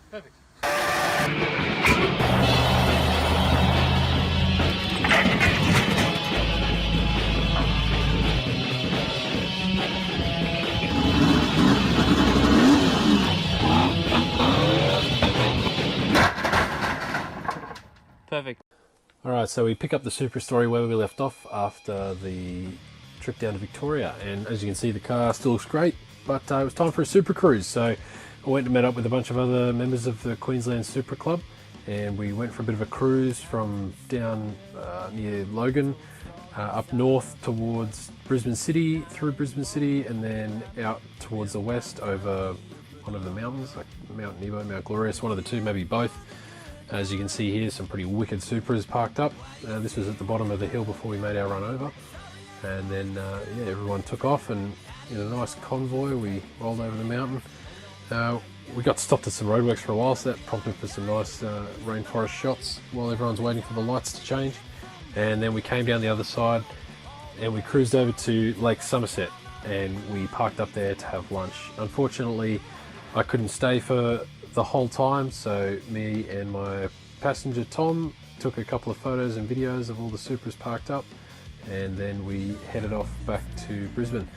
Perfect. Perfect. Alright, so we pick up the Supra story where we left off after the trip down to Victoria, and as you can see the car still looks great, but it was time for a Supra cruise. So I went and met up with a bunch of other members of the Queensland Supra Club, and we went for a bit of a cruise from down near Logan up north towards Brisbane City, through Brisbane City, and then out towards the west over one of the mountains, like Mount Nebo, Mount Glorious, one of the two, maybe both. As you can see here, some pretty wicked Supras parked up. This was at the bottom of the hill before we made our run over. And then, yeah, everyone took off, and in a nice convoy, we rolled over the mountain. We got stopped at some roadworks for a while, so that prompted for some nice rainforest shots while everyone's waiting for the lights to change. And then we came down the other side, and we cruised over to Lake Somerset, and we parked up there to have lunch. Unfortunately, I couldn't stay for the whole time, so me and my passenger Tom took a couple of photos and videos of all the Supras parked up, and then we headed off back to Brisbane.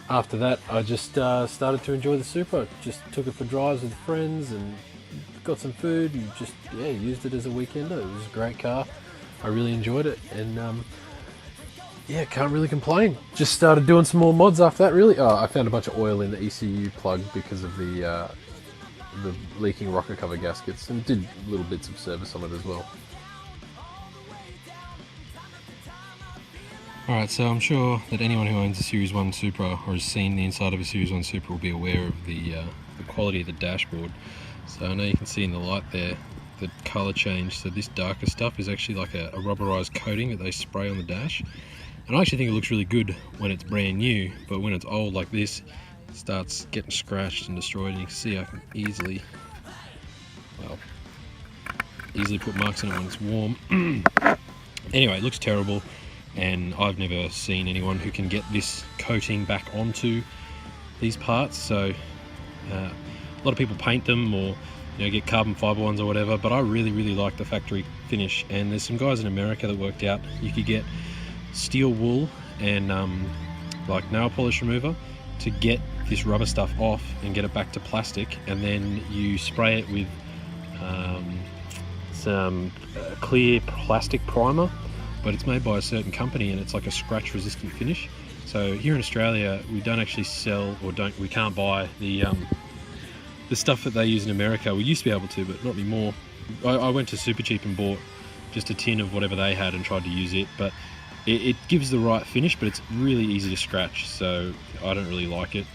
After that, I just started to enjoy the Supra. Just took it for drives with friends and got some food and just, yeah, used it as a weekender. It was a great car. I really enjoyed it, and yeah, can't really complain. Just started doing some more mods after that, really. Oh, I found a bunch of oil in the ECU plug because of the leaking rocker cover gaskets, and did little bits of service on it as well. Alright, so I'm sure that anyone who owns a Series 1 Supra or has seen the inside of a Series 1 Supra will be aware of the quality of the dashboard. So I know you can see in the light there the colour change. So this darker stuff is actually like a rubberized coating that they spray on the dash. And I actually think it looks really good when it's brand new, but when it's old like this, it starts getting scratched and destroyed. And you can see I can easily put marks on it when it's warm. Anyway, it looks terrible, and I've never seen anyone who can get this coating back onto these parts. So a lot of people paint them, or get carbon fiber ones or whatever, but I really like the factory finish. And there's some guys in America that worked out you could get steel wool and like nail polish remover to get this rubber stuff off and get it back to plastic, and then you spray it with some clear plastic primer, but it's made by a certain company and it's like a scratch resistant finish. So here in Australia we don't actually sell, or we can't buy the stuff that they use in America. We used to be able to, but not anymore. I went to Super Cheap and bought just a tin of whatever they had and tried to use it, but it gives the right finish, but it's really easy to scratch, so I don't really like it.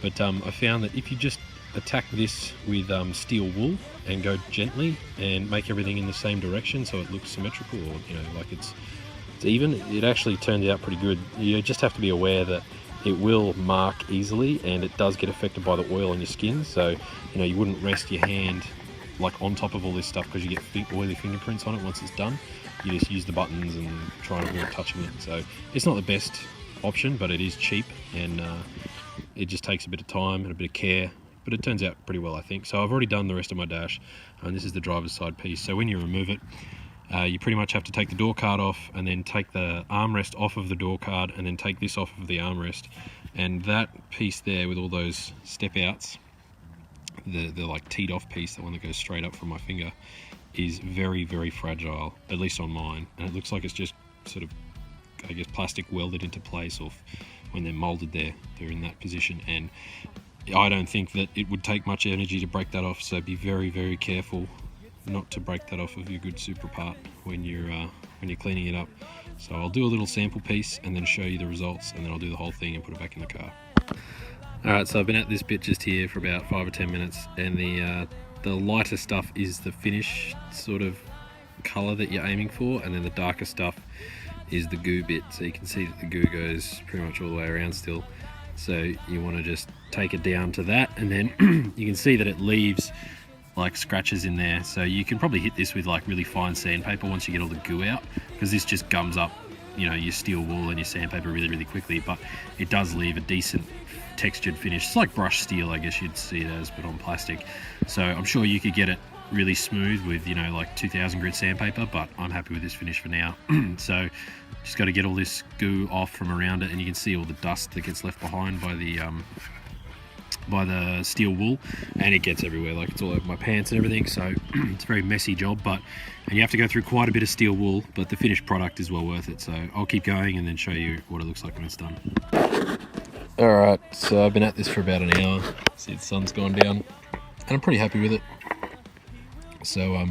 But I found that if you just attack this with steel wool and go gently and make everything in the same direction so it looks symmetrical, or like it's even, it actually turned out pretty good. You just have to be aware that it will mark easily, and it does get affected by the oil on your skin. So you wouldn't rest your hand like on top of all this stuff, because you get oily fingerprints on it once it's done. You just use the buttons and try and avoid touching it. So it's not the best option, but it is cheap, and it just takes a bit of time and a bit of care, but it turns out pretty well, I think. So I've already done the rest of my dash, and this is the driver's side piece. So when you remove it, you pretty much have to take the door card off, and then take the armrest off of the door card, and then take this off of the armrest. And that piece there with all those step outs, the like teed off piece, the one that goes straight up from my finger, is very fragile, at least on mine. And it looks like it's just sort of, I guess, plastic welded into place, or when they're molded they're in that position. And I don't think that it would take much energy to break that off, so be very careful not to break that off of your good Supra part when you're cleaning it up. So I'll do a little sample piece and then show you the results, and then I'll do the whole thing and put it back in the car. Alright, so I've been at this bit just here for about 5 or 10 minutes, and the lighter stuff is the finish sort of colour that you're aiming for, and then the darker stuff is the goo bit. So you can see that the goo goes pretty much all the way around still. So you want to just take it down to that, and then you can see that it leaves like scratches in there. So you can probably hit this with like really fine sandpaper once you get all the goo out, because this just gums up, you know, your steel wool and your sandpaper really quickly, but it does leave a decent textured finish. It's like brushed steel, I guess you'd see it as, but on plastic. So I'm sure you could get it really smooth with, you know, like 2000 grit sandpaper, but I'm happy with this finish for now. So just got to get all this goo off from around it, and you can see all the dust that gets left behind by the steel wool, and it gets everywhere, like it's all over my pants and everything. So it's a very messy job, and you have to go through quite a bit of steel wool, but the finished product is well worth it. So I'll keep going and then show you what it looks like when it's done. Alright, so I've been at this for about an hour. See, the sun's gone down and I'm pretty happy with it. So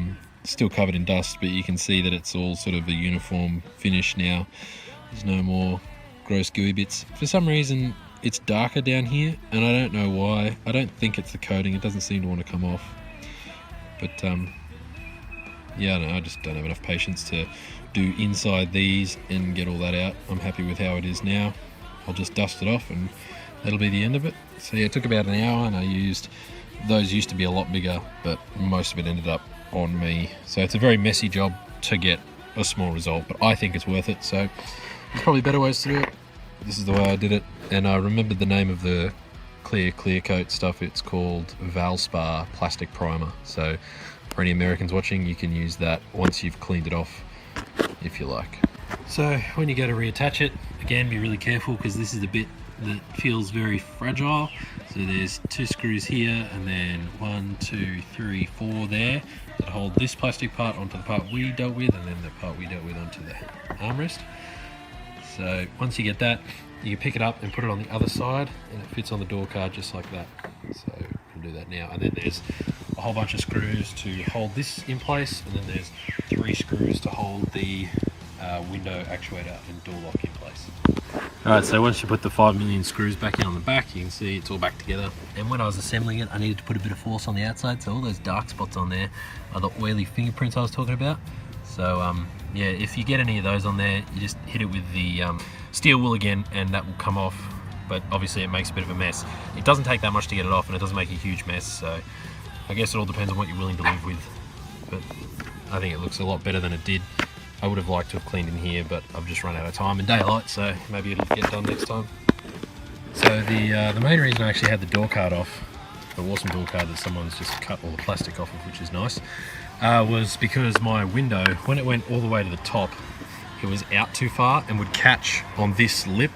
still covered in dust, but you can see that it's all sort of a uniform finish now. There's no more gross gooey bits. For some reason it's darker down here, and I don't know why. I don't think it's the coating, it doesn't seem to want to come off. But yeah, I just don't have enough patience to do inside these and get all that out. I'm happy with how it is now. I'll just dust it off and that'll be the end of it. So yeah, it took about an hour, and I used, those used to be a lot bigger, but most of it ended up on me. So it's a very messy job to get a small result, but I think it's worth it. So there's probably better ways to do it. This is the way I did it, and I remembered the name of the clear coat stuff. It's called Valspar plastic primer. So for any Americans watching, you can use that once you've cleaned it off, if you like. So when you go to reattach it, again, be really careful, because this is the bit that feels very fragile. So there's 2 screws here, and then 1, 2, 3, 4 there that hold this plastic part onto the part we dealt with, and then the part we dealt with onto the armrest. So once you get that, you can pick it up and put it on the other side, and it fits on the door card just like that. So we'll do that now. And then there's a whole bunch of screws to hold this in place, and then there's 3 screws to hold the window actuator and door lock in place. Alright, so once you put the 5 million screws back in on the back, you can see it's all back together. And when I was assembling it, I needed to put a bit of force on the outside, so all those dark spots on there are the oily fingerprints I was talking about. So yeah, if you get any of those on there, you just hit it with the steel wool again, and that will come off. But obviously it makes a bit of a mess. It doesn't take that much to get it off, and it doesn't make a huge mess. So I guess it all depends on what you're willing to live with. But I think it looks a lot better than it did. I would have liked to have cleaned in here, but I've just run out of time in daylight, so maybe it'll get done next time. So the main reason I actually had the door card off, the awesome door card that someone's just cut all the plastic off of, which is nice, was because my window, when it went all the way to the top, it was out too far and would catch on this lip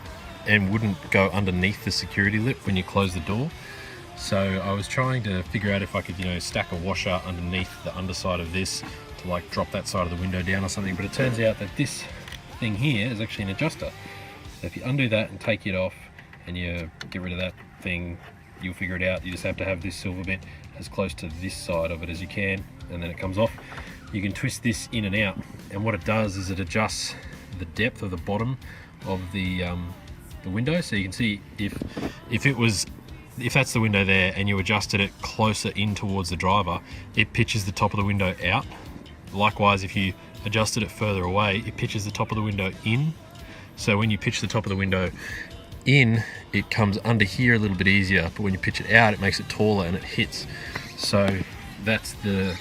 and wouldn't go underneath the security lip when you close the door. So I was trying to figure out if I could, you know, stack a washer underneath the underside of this to like drop that side of the window down or something, but it turns out that this thing here is actually an adjuster. So if you undo that and take it off and you get rid of that thing, you'll figure it out. You just have to have this silver bit as close to this side of it as you can, and then it comes off. You can twist this in and out, and what it does is it adjusts the depth of the bottom of the window. So you can see if that's the window there and you adjusted it closer in towards the driver, it pitches the top of the window out. Likewise, if you adjusted it further away, it pitches the top of the window in. So when you pitch the top of the window in, it comes under here a little bit easier, but when you pitch it out, it makes it taller and it hits. So that's the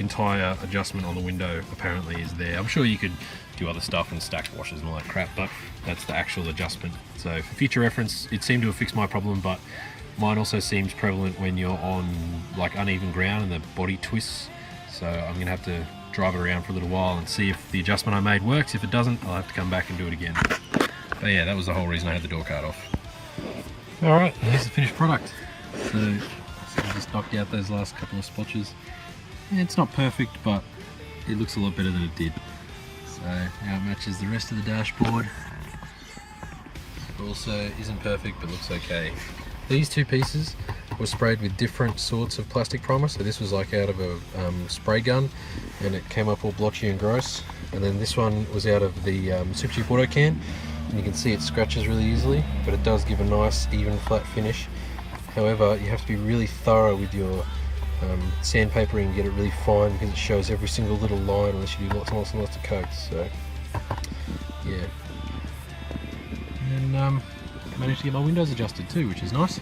entire adjustment on the window apparently is there. I'm sure you could do other stuff and stack washers and all that crap, but that's the actual adjustment. So for future reference, it seemed to have fixed my problem, but mine also seems prevalent when you're on like uneven ground and the body twists. So I'm gonna have to drive it around for a little while and see if the adjustment I made works. If it doesn't, I'll have to come back and do it again. But yeah, that was the whole reason I had the door card off. Alright, here's the finished product. So I just knocked out those last couple of splotches. Yeah, it's not perfect, but it looks a lot better than it did. So now it matches the rest of the dashboard. Also isn't perfect, but looks okay. These 2 pieces were sprayed with different sorts of plastic primer. So this was like out of a spray gun, and it came up all blotchy and gross. And then this one was out of the Super Cheap Auto can, and you can see it scratches really easily, but it does give a nice even flat finish. However, you have to be really thorough with your sandpapering and get it really fine, because it shows every single little line unless you do lots and lots and lots of coats. So yeah, and managed to get my windows adjusted too, which is nice.